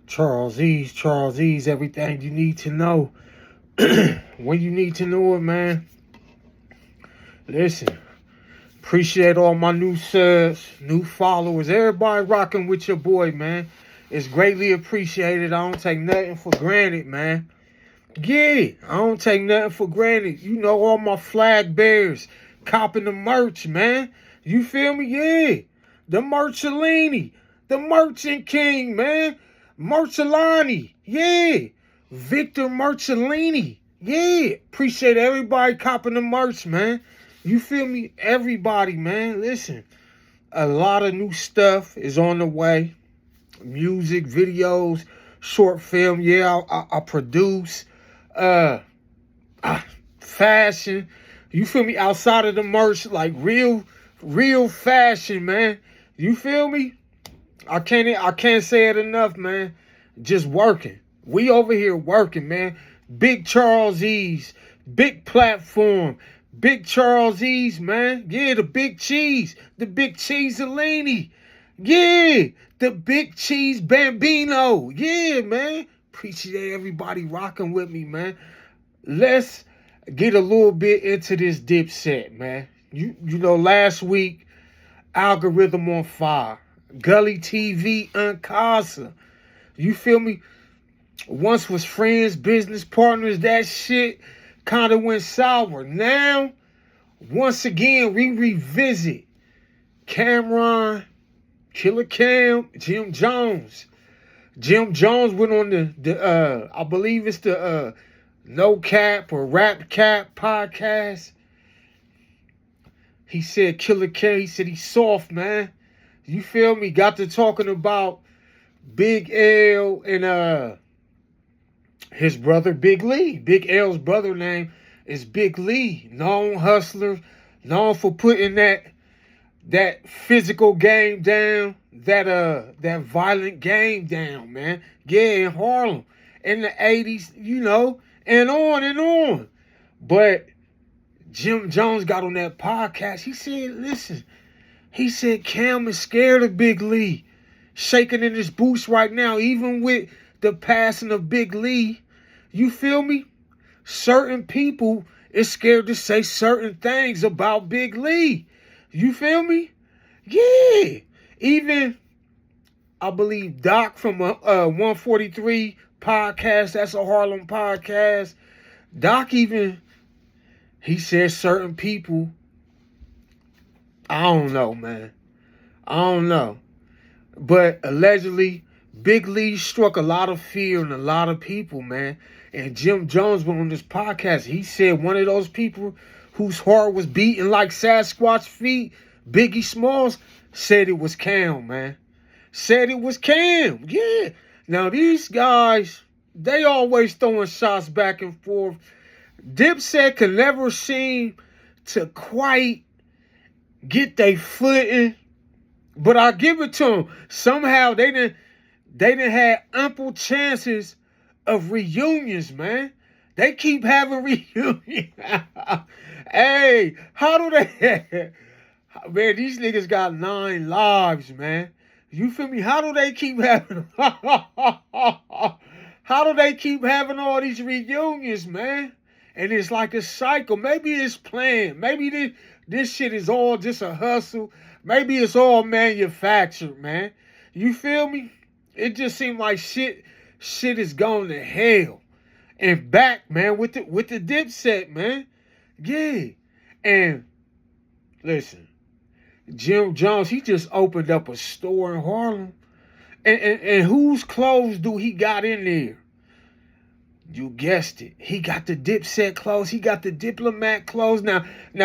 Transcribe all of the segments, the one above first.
Charlesease, everything you need to know. When you need to know it, man. Listen, appreciate all my new subs, new followers, everybody rocking with your boy, man. It's greatly appreciated. I don't take nothing for granted, man. Yeah, I don't take nothing for granted. You know, all my flag bearers copping the merch, man. You feel me? Yeah. The Mercellini, the Merchant King, man. Mercellani, yeah. Victor Mercellini, yeah. Appreciate everybody copping the merch, man. You feel me? Everybody, man. Listen, a lot of new stuff is on the way. Music, videos, short film. Yeah, I produce. Uh, Fashion. You feel me? Outside of the merch, like real fashion, man. You feel me? I can't say it enough, man. Just working. We over here working, man. Big Charlesease, big platform, big Charlesease, man. Yeah, the big cheese, the big cheesealini. Yeah, the big cheese bambino. Yeah, man. Appreciate everybody rocking with me, man. Let's get a little bit into this Dipset, man. You know, last week, algorithm on fire. Gully TV Uncasa. You feel me? Once was friends, business partners, that shit kind of went sour. Now, once again, we revisit Cameron, Killer Cam, Jim Jones. Jim Jones went on the I believe it's the No Cap or Rap Cap podcast. He said Killer Cam, he said he's soft, man. You feel me? Got to talking about Big L and his brother Big Lee. Big L's brother name is Big Lee. Known hustler, known for putting that physical game down, that violent game down, man. Yeah, in Harlem in the 80s, you know, and on and on. But Jim Jones got on that podcast. He said, listen, he said Cam is scared of Big Lee. Shaking in his boots right now, even with the passing of Big Lee. You feel me? Certain people is scared to say certain things about Big Lee. You feel me? Yeah. Even, I believe, Doc from 143 podcast, that's a Harlem podcast. Doc even, he said certain people, I don't know, man. I don't know. But allegedly, Big Lee struck a lot of fear in a lot of people, man. And Jim Jones went on this podcast. He said one of those people whose heart was beating like Sasquatch feet, Biggie Smalls, said it was Cam, man. Said it was Cam. Yeah. Now, these guys, they always throwing shots back and forth. Dipset can never seem to quite get their footing. But I give it to them. Somehow they didn't have ample chances of reunions, man. They keep having reunions. Hey, how do they? Man, these niggas got 9 lives, man. You feel me? How do they keep having? How do they keep having all these reunions, man? And it's like a cycle. Maybe it's planned. Maybe this shit is all just a hustle. Maybe it's all manufactured, man. You feel me? It just seemed like shit is going to hell. And back, man, with the Dipset, man. Yeah. And listen, Jim Jones, he just opened up a store in Harlem. And whose clothes do he got in there? You guessed it. He got the Dipset clothes. He got the diplomat clothes. Now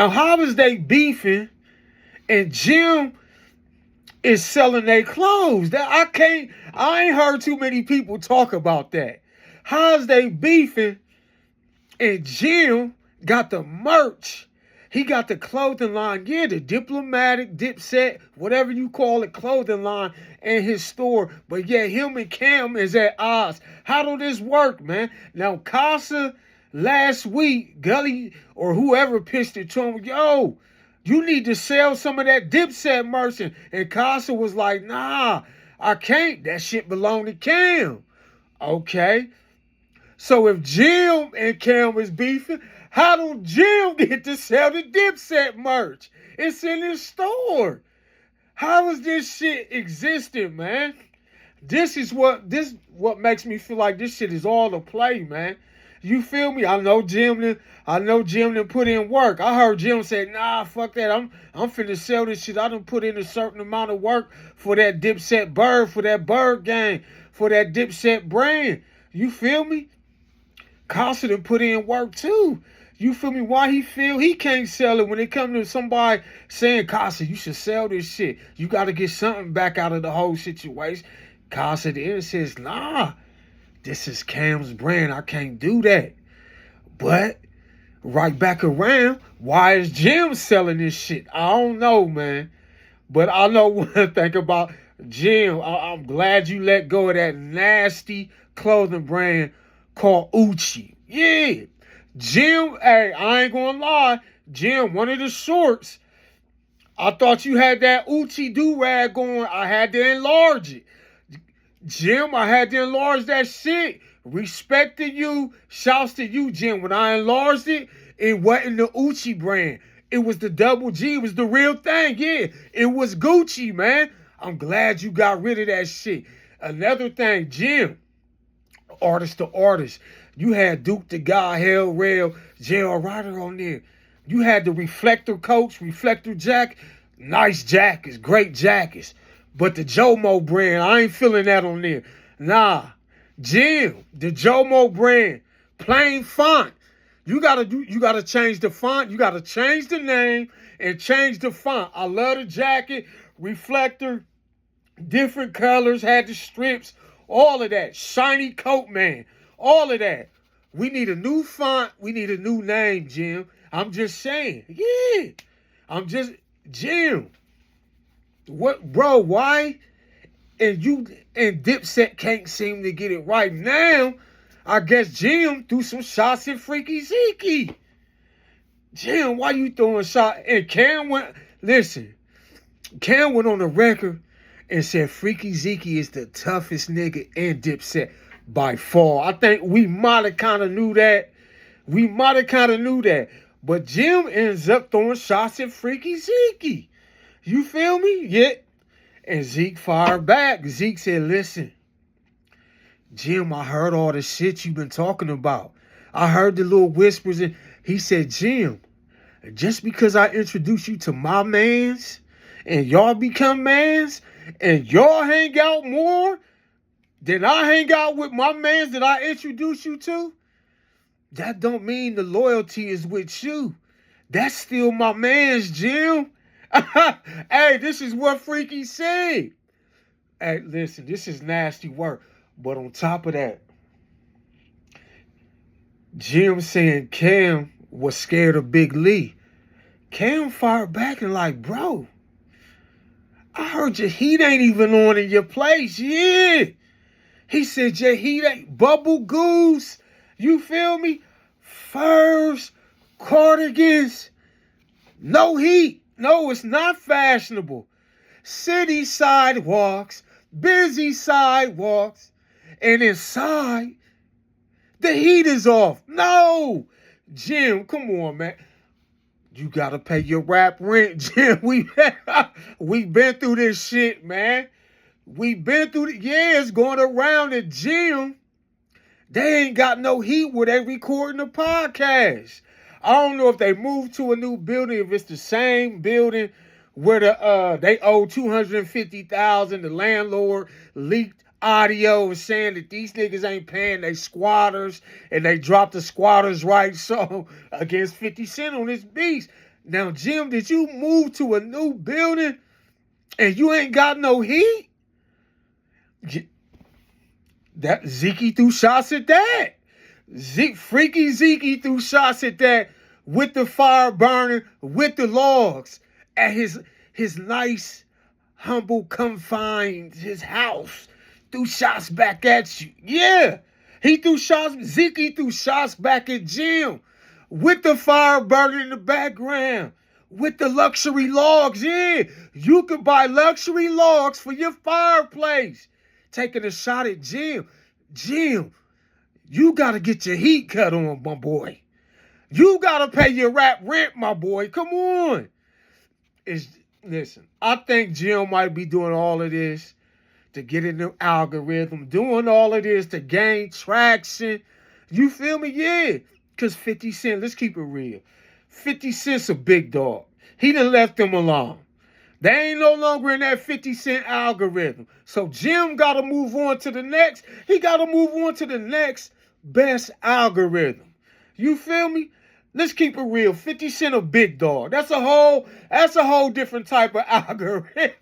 how is they beefing? And Jim is selling their clothes. That I ain't heard too many people talk about that. How's they beefing? And Jim got the merch. He got the clothing line. Yeah, the diplomatic, Dipset, whatever you call it, clothing line in his store. But yeah, him and Cam is at odds. How do this work, man? Now, Casa last week, Gully or whoever pitched it to him, yo, you need to sell some of that Dipset merch. And Casa was like, nah, I can't. That shit belong to Cam. Okay. So if Jim and Cam is beefing, how do Jim get to sell the Dipset merch? It's in his store. How is this shit existing, man? This what makes me feel like this shit is all a play, man. You feel me? I know Jim done put in work. I heard Jim say, nah, fuck that. I'm finna sell this shit. I done put in a certain amount of work for that Dipset bird, for that bird gang, for that Dipset brand. You feel me? Casa done put in work too. You feel me? Why he feel he can't sell it when it comes to somebody saying, Casa, you should sell this shit. You got to get something back out of the whole situation. Casa at the end says, nah, this is Cam's brand. I can't do that. But right back around, why is Jim selling this shit? I don't know, man. But I know one thing about Jim. I'm glad you let go of that nasty clothing brand called Uchi. Yeah. Jim, hey, I ain't gonna lie. Jim, one of the shorts, I thought you had that Uchi do-rag going. I had to enlarge it. Jim, I had to enlarge that shit. Respect to you. Shouts to you, Jim. When I enlarged it, it wasn't the Uchi brand. It was the double G. It was the real thing. Yeah, it was Gucci, man. I'm glad you got rid of that shit. Another thing, Jim, artist to artist. You had Duke the God, Hell Rail, J.R. Ryder on there. You had the reflector coats, reflector jacket. Nice jackets, great jackets. But the Jomo brand, I ain't feeling that on there. Nah. Jim, the Jomo brand, plain font. You gotta change the font. You gotta change the name and change the font. I love the jacket, reflector, different colors, had the strips, all of that. Shiny coat, man. All of that. We need a new font. We need a new name, Jim. I'm just saying. Yeah. Jim. What, bro, why? And you and Dipset can't seem to get it right now. I guess Jim threw some shots at Freaky Zeke. Jim, why you throwing shots? And Cam went on the record and said Freaky Zeke is the toughest nigga in Dipset by far. I think we might have kind of knew that. But Jim ends up throwing shots at Freaky Zeke. You feel me? Yeah. And Zeke fired back. Zeke said, listen, Jim, I heard all the shit you've been talking about. I heard the little whispers. And he said, Jim, just because I introduce you to my mans and y'all become mans and y'all hang out more than I hang out with my mans that I introduce you to, that don't mean the loyalty is with you. That's still my mans, Jim. Hey, this is what Freaky said. Hey, listen, this is nasty work. But on top of that, Jim saying Cam was scared of Big Lee. Cam fired back and like, bro, I heard your heat ain't even on in your place. Yeah. He said your heat ain't bubble goose. You feel me? Furs, cardigans, no heat. No, it's not fashionable. City sidewalks, busy sidewalks, and inside, the heat is off. No! Jim, come on, man. You gotta pay your rap rent, Jim. We been through this shit, man. We been through it. Yeah, it's going around at Jim. They ain't got no heat where they recording the podcast. I don't know if they moved to a new building, if it's the same building where they owe $250,000. The landlord leaked audio saying that these niggas ain't paying they squatters and they dropped the squatters' rights song against 50 Cent on this beast. Now, Jim, did you move to a new building and you ain't got no heat? That Zeke threw shots at that. Freaky Zeke threw shots at that with the fire burning, with the logs at his nice, humble, confined, his house. Threw shots back at you. Yeah. Zeke threw shots back at Jim with the fire burning in the background, with the luxury logs. Yeah. You could buy luxury logs for your fireplace. Taking a shot at Jim. Jim, you got to get your heat cut on, my boy. You got to pay your rap rent, my boy. Come on. Listen, I think Jim might be doing all of this to get in the algorithm, doing all of this to gain traction. You feel me? Yeah. Because 50 Cent, let's keep it real. 50 Cent's a big dog. He done left them alone. They ain't no longer in that 50 Cent algorithm. So Jim got to move on to the next. He got to move on to the next best algorithm. You feel me? Let's keep it real. 50 Cent a big dog. That's a whole different type of algorithm.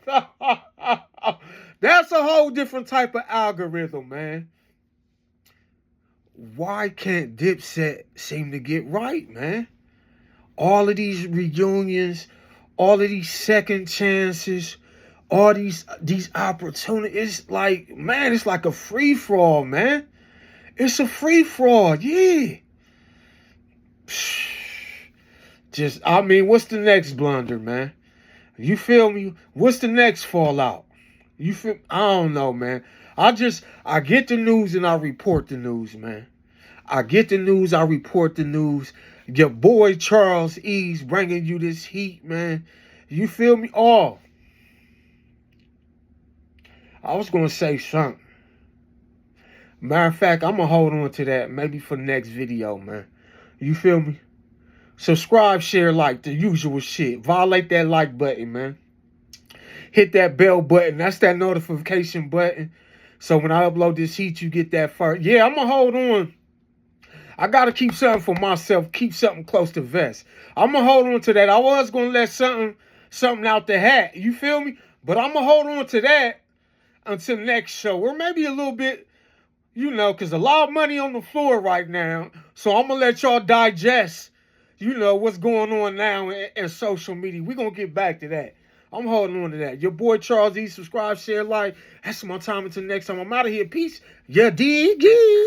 That's a whole different type of algorithm, man. Why can't Dipset seem to get right, man? All of these reunions, all of these second chances, all these opportunities, it's like, man, it's like a free-for-all, man. It's a free-for-all, yeah. What's the next blunder, man? You feel me? What's the next fallout? I don't know, man. I get the news and I report the news, man. I get the news, I report the news. Your boy charlesease bringing you this heat, man. You feel me? Oh, I was going to say something. Matter of fact, I'm going to hold on to that maybe for the next video, man. You feel me? Subscribe, share, like, the usual shit. Violate that like button, man. Hit that bell button. That's that notification button. So when I upload this heat, you get that first. Yeah, I'm going to hold on. I got to keep something for myself. Keep something close to vest. I'm going to hold on to that. I was going to let something out the hat. You feel me? But I'm going to hold on to that until next show. Or maybe a little bit, because a lot of money on the floor right now. So I'm going to let y'all digest, what's going on now in social media. We're going to get back to that. I'm holding on to that. Your boy charlesease. Subscribe, share, like. That's my time until next time. I'm out of here. Peace. Ya dig?